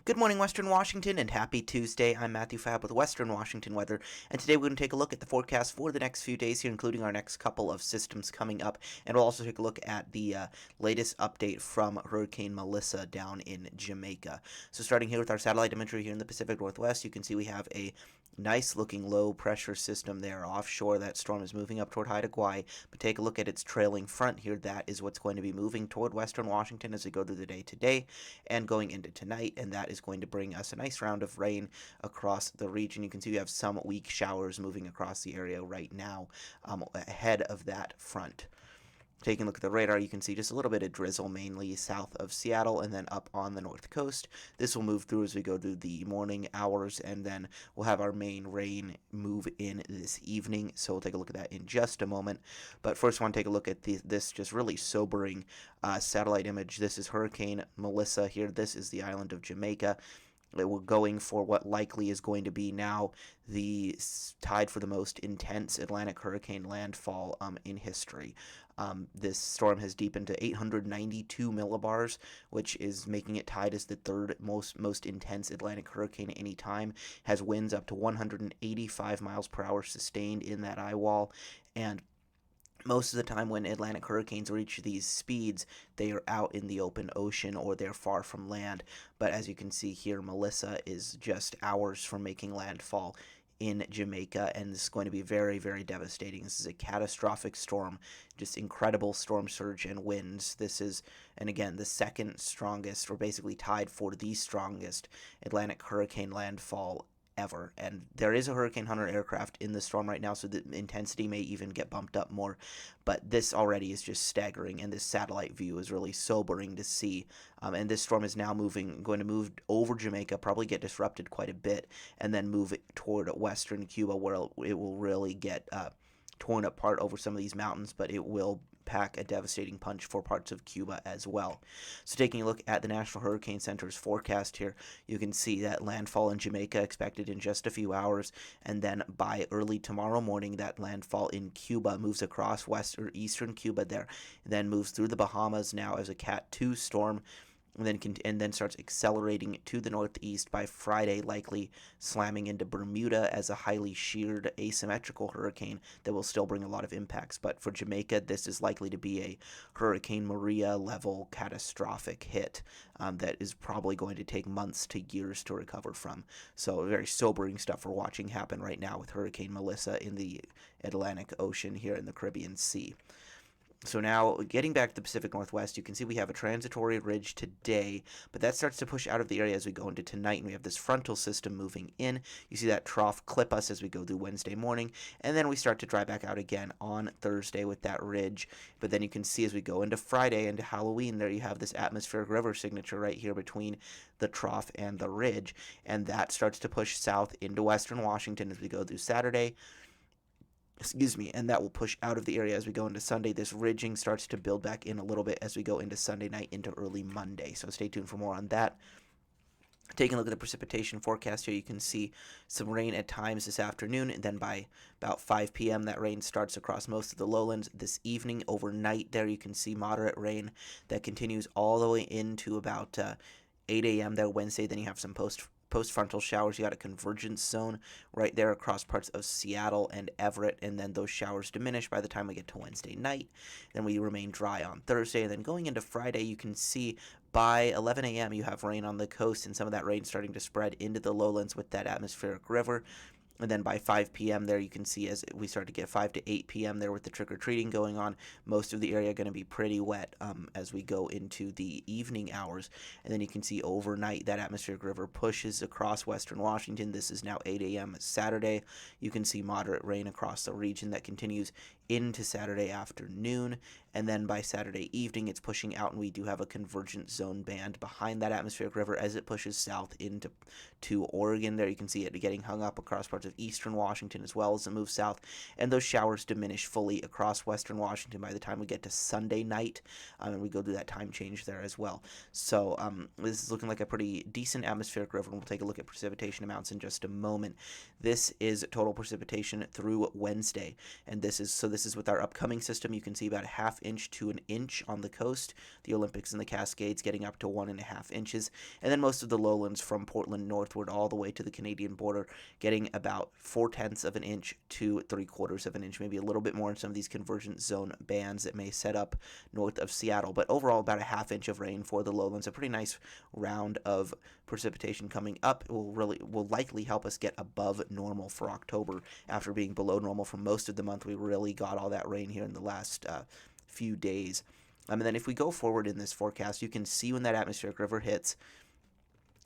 Good morning, Western Washington, and happy Tuesday. I'm Matthew Fab with Western Washington Weather, and today we're going to take a look at the forecast for the next few days here, including our next couple of systems coming up, and we'll also take a look at the latest update from Hurricane Melissa down in Jamaica. So, starting here with our satellite imagery here in the Pacific Northwest, you can see we have a nice looking low pressure system there offshore. That storm is moving up toward Haida Gwaii, but take a look at its trailing front here. That is what's going to be moving toward Western Washington as we go through the day today and going into tonight, and that is going to bring us a nice round of rain across the region. You can see we have some weak showers moving across the area right now ahead of that front. Taking a look at the radar, you can see just a little bit of drizzle, mainly south of Seattle and then up on the north coast. This will move through as we go through the morning hours, and then we'll have our main rain move in this evening. So we'll take a look at that in just a moment. But first, I want to take a look at this just really sobering satellite image. This is Hurricane Melissa here. This is the island of Jamaica. We're going for what likely is going to be now the tied for the most intense Atlantic hurricane landfall in history. This storm has deepened to 892 millibars, which is making it tied as the third most intense Atlantic hurricane at any time. Has winds up to 185 miles per hour sustained in that eye wall, and most of the time when Atlantic hurricanes reach these speeds, they are out in the open ocean or they're far from land. But as you can see here, Melissa is just hours from making landfall in Jamaica, and this is going to be very, very devastating. This is a catastrophic storm, just incredible storm surge and winds. This is, and again, the second strongest, or basically tied for the strongest Atlantic hurricane landfall ever. And there is a Hurricane Hunter aircraft in the storm right now, so the intensity may even get bumped up more. But this already is just staggering, and this satellite view is really sobering to see. And this storm is now going to move over Jamaica, probably get disrupted quite a bit, and then move it toward western Cuba, where it will really get torn apart over some of these mountains, but it will pack a devastating punch for parts of Cuba as well. So taking a look at the National Hurricane Center's forecast here, you can see that landfall in Jamaica expected in just a few hours, and then by early tomorrow morning, that landfall in Cuba moves across west or eastern Cuba there, and then moves through the Bahamas now as a Cat 2 storm, and then starts accelerating to the northeast by Friday, likely slamming into Bermuda as a highly sheared asymmetrical hurricane that will still bring a lot of impacts. But for Jamaica, this is likely to be a Hurricane Maria level catastrophic hit that is probably going to take months to years to recover from. So very sobering stuff we're watching happen right now with Hurricane Melissa in the Atlantic Ocean here in the Caribbean Sea. So now, getting back to the Pacific Northwest, you can see we have a transitory ridge today, but that starts to push out of the area as we go into tonight, and we have this frontal system moving in. You see that trough clip us as we go through Wednesday morning, and then we start to dry back out again on Thursday with that ridge. But then you can see as we go into Friday, into Halloween, there you have this atmospheric river signature right here between the trough and the ridge, and that starts to push south into western Washington as we go through Saturday. And that will push out of the area as we go into Sunday. This ridging starts to build back in a little bit as we go into Sunday night into early Monday. So stay tuned for more on that. Taking a look at the precipitation forecast here, you can see some rain at times this afternoon, and then by about 5 p.m. that rain starts across most of the lowlands. This evening, overnight there, you can see moderate rain that continues all the way into about 8 a.m. there Wednesday. Then you have some post-frontal showers. You got a convergence zone right there across parts of Seattle and Everett, and then those showers diminish by the time we get to Wednesday night. Then we remain dry on Thursday, and then going into Friday, you can see by 11 a.m. you have rain on the coast, and some of that rain starting to spread into the lowlands with that atmospheric river. And then by 5 p.m. there, you can see as we start to get 5 to 8 p.m. there with the trick-or-treating going on, most of the area going to be pretty wet as we go into the evening hours. And then you can see overnight that atmospheric river pushes across western Washington. This is now 8 a.m. Saturday. You can see moderate rain across the region that continues into Saturday afternoon, and then by Saturday evening it's pushing out, and we do have a convergent zone band behind that atmospheric river as it pushes south into Oregon. There you can see it getting hung up across parts of of eastern Washington as well as it moves south, and those showers diminish fully across western Washington by the time we get to Sunday night, and we go through that time change there as well. So this is looking like a pretty decent atmospheric river, and we'll take a look at precipitation amounts in just a moment. This is total precipitation through Wednesday, and this is with our upcoming system. You can see about a half inch to an inch on the coast, the Olympics and the Cascades getting up to 1.5 inches, and then most of the lowlands from Portland northward all the way to the Canadian border getting about 4/10 of an inch to 3/4 of an inch, maybe a little bit more in some of these convergence zone bands that may set up north of Seattle, but overall about a half inch of rain for the lowlands. A pretty nice round of precipitation coming up. It will likely help us get above normal for October after being below normal for most of the month. We really got all that rain here in the last few days. And then if we go forward in this forecast, you can see when that atmospheric river hits,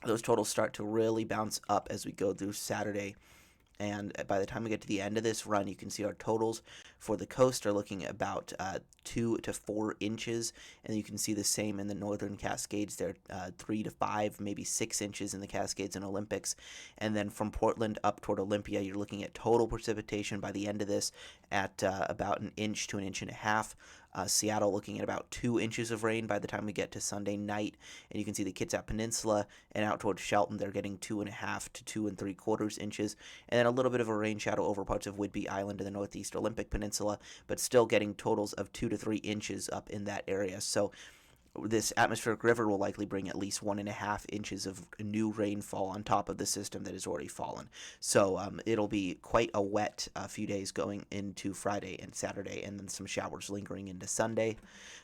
those totals start to really bounce up as we go through Saturday. And by the time we get to the end of this run, you can see our totals for the coast are looking at about 2 to 4 inches, and you can see the same in the northern Cascades there, 3 to 5, maybe 6 inches in the Cascades and Olympics. And then from Portland up toward Olympia, you're looking at total precipitation by the end of this at about an inch to an inch and a half. Seattle looking at about 2 inches of rain by the time we get to Sunday night, and you can see the Kitsap Peninsula and out towards Shelton, they're getting 2.5 to 2 3/4 inches, and then a little bit of a rain shadow over parts of Whidbey Island and the Northeast Olympic Peninsula, but still getting totals of 2 to 3 inches up in that area. So this atmospheric river will likely bring at least 1.5 inches of new rainfall on top of the system that has already fallen. So it'll be quite a wet few days going into Friday and Saturday, and then some showers lingering into Sunday.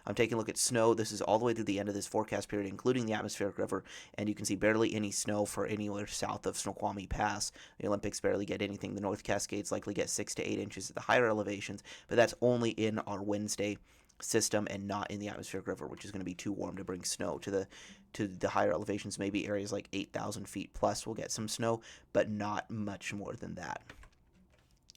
I'm taking a look at snow. This is all the way through the end of this forecast period, including the atmospheric river, and you can see barely any snow for anywhere south of Snoqualmie Pass. The Olympics barely get anything. The North Cascades likely get 6 to 8 inches at the higher elevations, but that's only in our Wednesday system and not in the atmospheric river, which is going to be too warm to bring snow to the higher elevations. Maybe areas like 8,000 feet plus will get some snow, but not much more than that.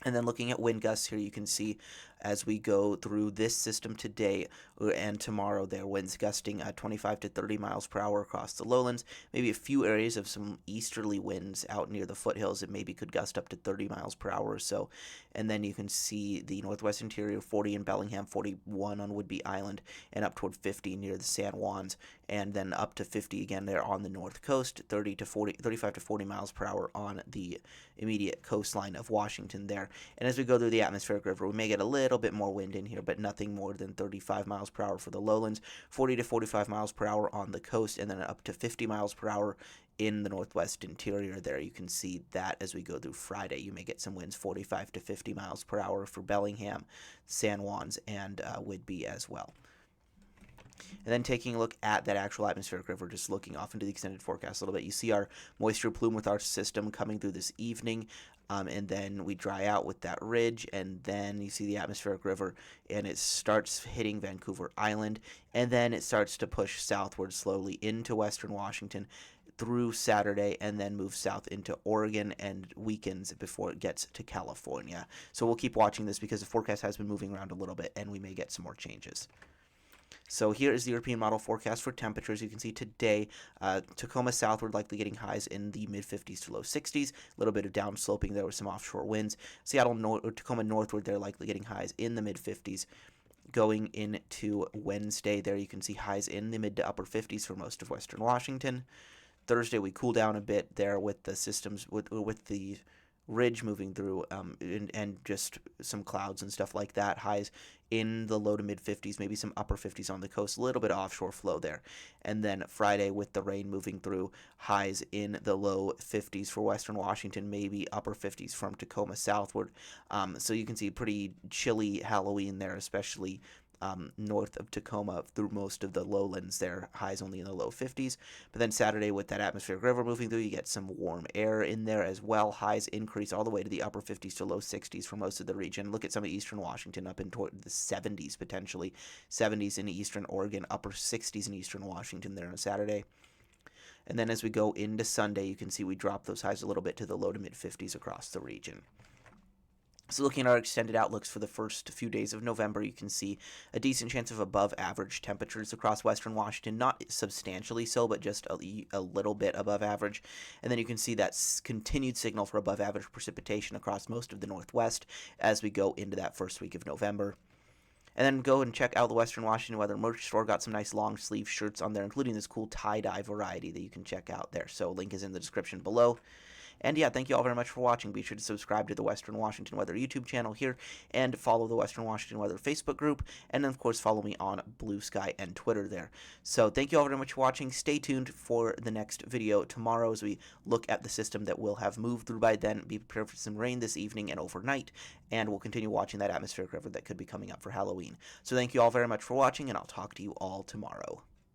And then looking at wind gusts here, you can see as we go through this system today and tomorrow, there winds gusting 25 to 30 miles per hour across the lowlands. Maybe a few areas of some easterly winds out near the foothills that maybe could gust up to 30 miles per hour or so. And then you can see the northwest interior, 40 in Bellingham, 41 on Whidbey Island, and up toward 50 near the San Juans, and then up to 50 again there on the north coast, 35 to 40 miles per hour on the immediate coastline of Washington there. And as we go through the atmospheric river, we may get a little bit more wind in here, but nothing more than 35 miles per hour for the lowlands, 40 to 45 miles per hour on the coast, and then up to 50 miles per hour in the northwest interior there. You can see that as we go through Friday. You may get some winds 45 to 50 miles per hour for Bellingham, San Juans, and Whidbey as well. And then taking a look at that actual atmospheric river, just looking off into the extended forecast a little bit, you see our moisture plume with our system coming through this evening, and then we dry out with that ridge, and then you see the atmospheric river, and it starts hitting Vancouver Island, and then it starts to push southward slowly into western Washington through Saturday, and then moves south into Oregon and weakens before it gets to California. So we'll keep watching this because the forecast has been moving around a little bit, and we may get some more changes. So here is the European model forecast for temperatures. You can see today, Tacoma southward likely getting highs in the mid-50s to low 60s. A little bit of downsloping there with some offshore winds. Tacoma northward, they're likely getting highs in the mid-50s. Going into Wednesday there, you can see highs in the mid to upper 50s for most of western Washington. Thursday, we cool down a bit there with the systems, with the ridge moving through, and just some clouds and stuff like that. Highs in the low to mid 50s, maybe some upper 50s on the coast, a little bit of offshore flow there. And then Friday with the rain moving through, highs in the low 50s for western Washington, maybe upper 50s from Tacoma southward. So you can see pretty chilly Halloween there, especially north of Tacoma through most of the lowlands there, highs only in the low 50s. But then Saturday with that atmospheric river moving through, you get some warm air in there as well. Highs increase all the way to the upper 50s to low 60s for most of the region. Look at some of eastern Washington up in toward the 70s potentially. 70s in eastern Oregon, upper 60s in eastern Washington there on Saturday. And then as we go into Sunday, you can see we drop those highs a little bit to the low to mid 50s across the region. So looking at our extended outlooks for the first few days of November, you can see a decent chance of above average temperatures across western Washington, not substantially so, but just a little bit above average. And then you can see that continued signal for above average precipitation across most of the Northwest as we go into that first week of November. And then go and check out the Western Washington Weather merch store. Got some nice long sleeve shirts on there, including this cool tie-dye variety that you can check out there. So link is in the description below. And yeah, thank you all very much for watching. Be sure to subscribe to the Western Washington Weather YouTube channel here and follow the Western Washington Weather Facebook group. And then, of course, follow me on Blue Sky and Twitter there. So thank you all very much for watching. Stay tuned for the next video tomorrow as we look at the system that will have moved through by then. Be prepared for some rain this evening and overnight. And we'll continue watching that atmospheric river that could be coming up for Halloween. So thank you all very much for watching, and I'll talk to you all tomorrow.